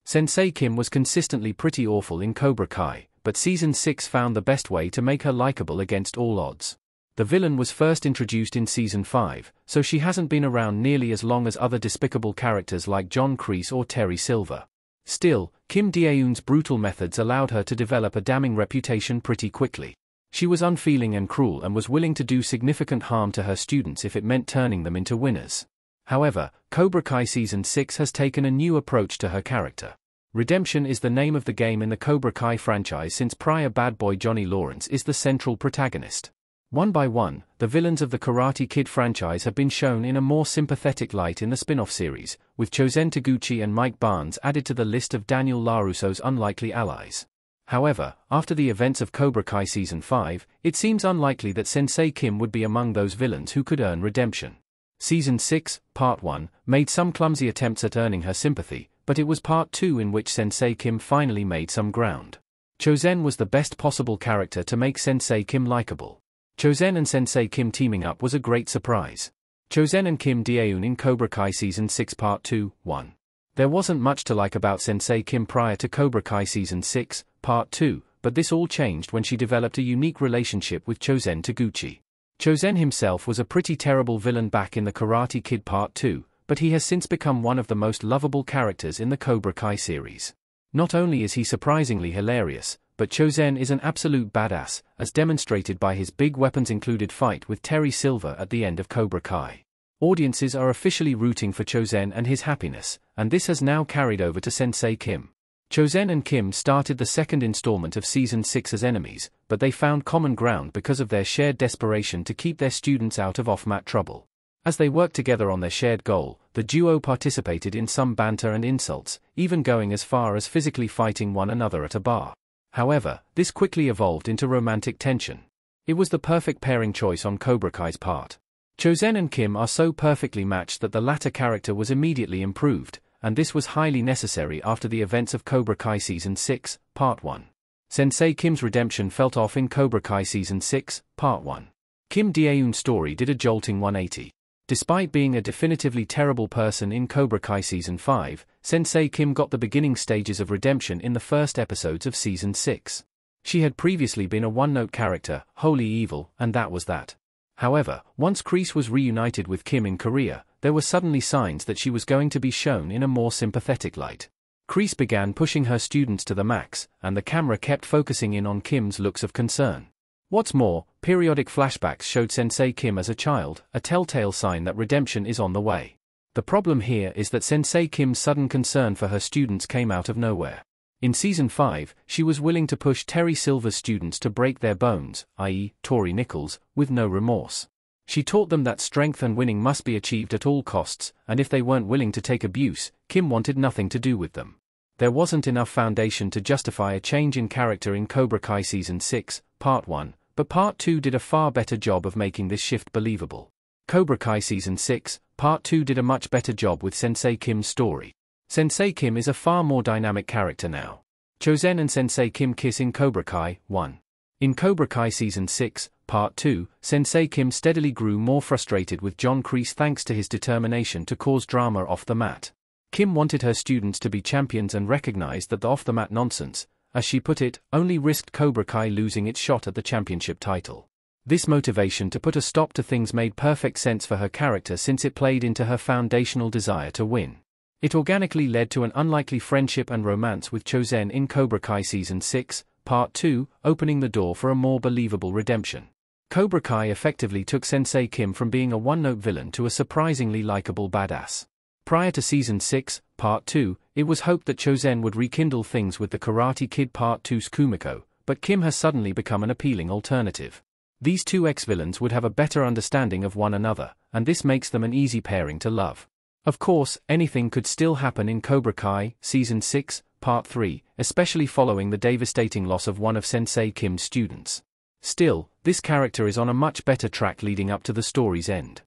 Sensei Kim was consistently pretty awful in Cobra Kai, but Season 6 found the best way to make her likable against all odds. The villain was first introduced in Season 5, so she hasn't been around nearly as long as other despicable characters like John Kreese or Terry Silver. Still, Kim Dae-eun's brutal methods allowed her to develop a damning reputation pretty quickly. She was unfeeling and cruel and was willing to do significant harm to her students if it meant turning them into winners. However, Cobra Kai Season 6 has taken a new approach to her character. Redemption is the name of the game in the Cobra Kai franchise since prior bad boy Johnny Lawrence is the central protagonist. One by one, the villains of the Karate Kid franchise have been shown in a more sympathetic light in the spin-off series, with Chozen Taguchi and Mike Barnes added to the list of Daniel LaRusso's unlikely allies. However, after the events of Cobra Kai Season 5, it seems unlikely that Sensei Kim would be among those villains who could earn redemption. Season 6, Part 1, made some clumsy attempts at earning her sympathy, but it was Part 2 in which Sensei Kim finally made some ground. Chozen was the best possible character to make Sensei Kim likable. Chozen and Sensei Kim teaming up was a great surprise. Chozen and Kim Dae-eun in Cobra Kai Season 6 Part 2, 1. There wasn't much to like about Sensei Kim prior to Cobra Kai Season 6, Part 2, but this all changed when she developed a unique relationship with Chozen Taguchi. Chozen himself was a pretty terrible villain back in the Karate Kid Part 2, but he has since become one of the most lovable characters in the Cobra Kai series. Not only is he surprisingly hilarious, but Chozen is an absolute badass, as demonstrated by his big weapons-included fight with Terry Silver at the end of Cobra Kai. Audiences are officially rooting for Chozen and his happiness, and this has now carried over to Sensei Kim. Chozen and Kim started the second installment of Season 6 as enemies, but they found common ground because of their shared desperation to keep their students out of off-mat trouble. As they worked together on their shared goal, the duo participated in some banter and insults, even going as far as physically fighting one another at a bar. However, this quickly evolved into romantic tension. It was the perfect pairing choice on Cobra Kai's part. Chozen and Kim are so perfectly matched that the latter character was immediately improved, and this was highly necessary after the events of Cobra Kai Season 6, Part 1. Sensei Kim's redemption felt off in Cobra Kai Season 6, Part 1. Kim Dae-eun's story did a jolting 180. Despite being a definitively terrible person in Cobra Kai Season 5, Sensei Kim got the beginning stages of redemption in the first episodes of Season 6. She had previously been a one-note character, wholly evil, and that was that. However, once Kreese was reunited with Kim in Korea, there were suddenly signs that she was going to be shown in a more sympathetic light. Kreese began pushing her students to the max, and the camera kept focusing in on Kim's looks of concern. What's more, periodic flashbacks showed Sensei Kim as a child, a telltale sign that redemption is on the way. The problem here is that Sensei Kim's sudden concern for her students came out of nowhere. In Season 5, she was willing to push Terry Silver's students to break their bones, i.e., Tori Nichols, with no remorse. She taught them that strength and winning must be achieved at all costs, and if they weren't willing to take abuse, Kim wanted nothing to do with them. There wasn't enough foundation to justify a change in character in Cobra Kai Season 6, Part 1, but Part 2 did a far better job of making this shift believable. Cobra Kai Season 6, Part 2 did a much better job with Sensei Kim's story. Sensei Kim is a far more dynamic character now. Chozen and Sensei Kim kiss in Cobra Kai 1. In Cobra Kai Season 6, Part 2, Sensei Kim steadily grew more frustrated with John Kreese thanks to his determination to cause drama off the mat. Kim wanted her students to be champions and recognized that the off-the-mat nonsense, as she put it, only risked Cobra Kai losing its shot at the championship title. This motivation to put a stop to things made perfect sense for her character since it played into her foundational desire to win. It organically led to an unlikely friendship and romance with Chozen in Cobra Kai Season 6, Part 2, opening the door for a more believable redemption. Cobra Kai effectively took Sensei Kim from being a one-note villain to a surprisingly likable badass. Prior to Season 6, Part 2, it was hoped that Chozen would rekindle things with the Karate Kid Part 2's Kumiko, but Kim has suddenly become an appealing alternative. These two ex-villains would have a better understanding of one another, and this makes them an easy pairing to love. Of course, anything could still happen in Cobra Kai, Season 6, Part 3, especially following the devastating loss of one of Sensei Kim's students. Still, this character is on a much better track leading up to the story's end.